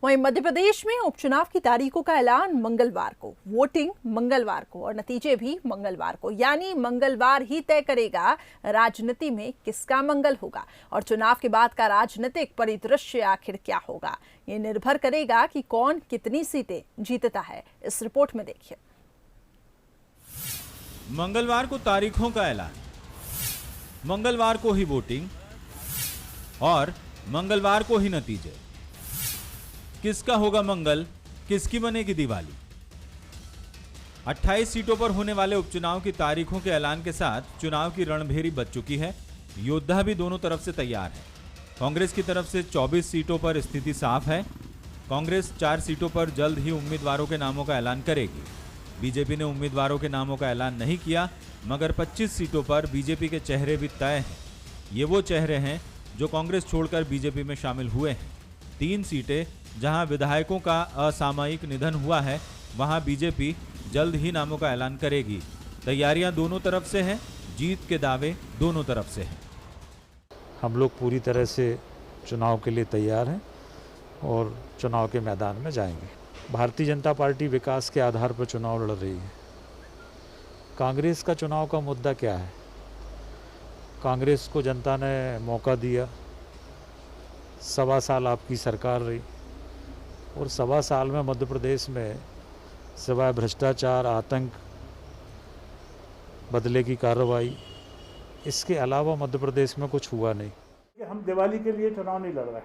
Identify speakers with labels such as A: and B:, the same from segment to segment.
A: वहीं मध्य प्रदेश में उपचुनाव की तारीखों का ऐलान मंगलवार को, वोटिंग मंगलवार को और नतीजे भी मंगलवार को, यानी मंगलवार ही तय करेगा राजनीति में किसका मंगल होगा और चुनाव के बाद का राजनीतिक परिदृश्य आखिर क्या होगा। ये निर्भर करेगा कि कौन कितनी सीटें जीतता है। इस रिपोर्ट में देखिए।
B: मंगलवार को तारीखों का ऐलान, मंगलवार को ही वोटिंग और मंगलवार को ही नतीजे। किसका होगा मंगल, किसकी बनेगी दिवाली। 28 सीटों पर होने वाले उपचुनाव की तारीखों के ऐलान के साथ चुनाव की रणभेरी बज चुकी है। योद्धा भी दोनों तरफ से तैयार है। कांग्रेस की तरफ से 24 सीटों पर स्थिति साफ है। कांग्रेस 4 सीटों पर जल्द ही उम्मीदवारों के नामों का ऐलान करेगी। बीजेपी ने उम्मीदवारों के नामों का ऐलान नहीं किया, मगर 25 सीटों पर बीजेपी के चेहरे भी तय हैं। ये वो चेहरे हैं जो कांग्रेस छोड़कर बीजेपी में शामिल हुए हैं। 3 सीटें जहां विधायकों का असामयिक निधन हुआ है, वहां बीजेपी जल्द ही नामों का ऐलान करेगी। तैयारियां दोनों तरफ से हैं, जीत के दावे दोनों तरफ से हैं।
C: हम लोग पूरी तरह से चुनाव के लिए तैयार हैं और चुनाव के मैदान में जाएंगे। भारतीय जनता पार्टी विकास के आधार पर चुनाव लड़ रही है। कांग्रेस का चुनाव का मुद्दा क्या है? कांग्रेस को जनता ने मौका दिया, 1.25 साल आपकी सरकार रही और 1.25 साल में मध्य प्रदेश में सिवाय भ्रष्टाचार, आतंक, बदले की कार्रवाई, इसके अलावा मध्य प्रदेश में कुछ हुआ नहीं।
D: हम दिवाली के लिए चुनाव नहीं लड़ रहे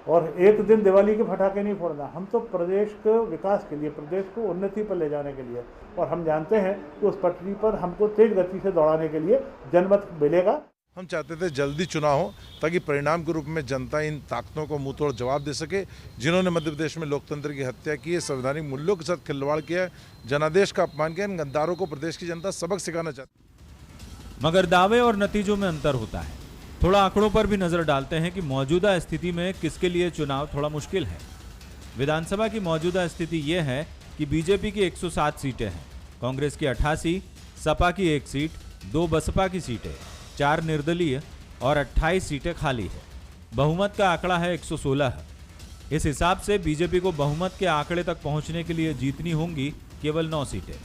D: और एक दिन दिवाली के पटाखे नहीं फोड़ना। हम तो प्रदेश के विकास के लिए, प्रदेश को उन्नति पर ले जाने के लिए, और हम जानते हैं कि उस पटरी पर हमको तेज गति से दौड़ाने के लिए जनमत मिलेगा।
E: हम चाहते थे जल्दी चुनाव हो ताकि परिणाम के रूप में जनता इन ताकतों को मुंह तोड़ जवाब दे सके, जिन्होंने मध्य प्रदेश में लोकतंत्र की हत्या की है, संवैधानिक मूल्यों के साथ खिलवाड़ किया है, जनादेश का अपमान किया। इन गद्दारों को प्रदेश की जनता सबक सिखाना चाहती है।
B: मगर दावे और नतीजों में अंतर होता है। थोड़ा आंकड़ों पर भी नजर डालते हैं कि मौजूदा स्थिति में किसके लिए चुनाव थोड़ा मुश्किल है। विधानसभा की मौजूदा स्थिति यह है कि बीजेपी की 107 सीटें हैं, कांग्रेस की 88, सपा की 1 सीट, 2 बसपा की सीटें, 4 निर्दलीय और 28 सीटें खाली है। बहुमत का आंकड़ा है 116। इस हिसाब से बीजेपी को बहुमत के आंकड़े तक पहुंचने के लिए जीतनी होंगी केवल 9 सीटें,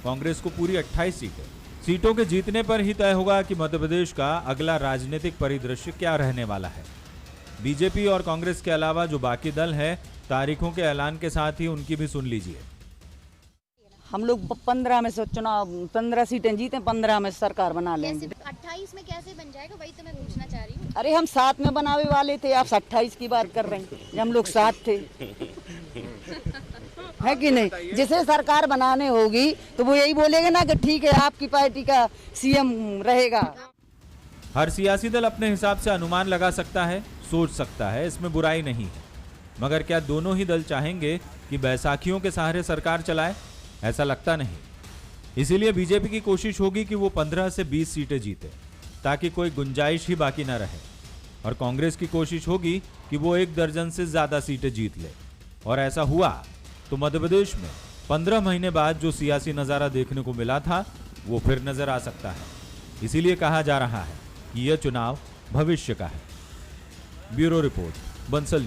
B: कांग्रेस को पूरी 28 सीटें। सीटों के जीतने पर ही तय होगा कि मध्य प्रदेश का अगला राजनीतिक परिदृश्य क्या रहने वाला है। बीजेपी और कांग्रेस के अलावा जो बाकी दल है, तारीखों के ऐलान के साथ ही उनकी भी सुन लीजिए।
F: हम लोग 15 में से चुनाव 15 सीटें जीते, 15 में सरकार बना लेंगे।
G: 28 में कैसे बन जाएगा, वही तो मैं पूछना चाह रही हूँ।
F: अरे हम 7 में बनावे वाले थे, आप 28 की बात कर रहे हैं। हम लोग 7 थे है कि नहीं? जिसे सरकार बनाने होगी तो वो यही बोलेगा ना कि ठीक है आपकी पार्टी का सीएम रहेगा।
B: हर सियासी दल अपने हिसाब से अनुमान लगा सकता है, सोच सकता है, इसमें बुराई नहीं है। मगर क्या दोनों ही दल चाहेंगे कि बैसाखियों के सहारे सरकार चलाए? ऐसा लगता नहीं। इसीलिए बीजेपी की कोशिश होगी कि वो 15 से 20 सीटें जीते ताकि कोई गुंजाइश ही बाकी न रहे, और कांग्रेस की कोशिश होगी कि वो 1 दर्जन से ज्यादा सीटें जीत ले। और ऐसा हुआ तो मध्य प्रदेश में 15 महीने बाद जो सियासी नजारा देखने को मिला था वो फिर नजर आ सकता है। इसीलिए कहा जा रहा है कि यह चुनाव भविष्य का है। Bureau report, Bansal.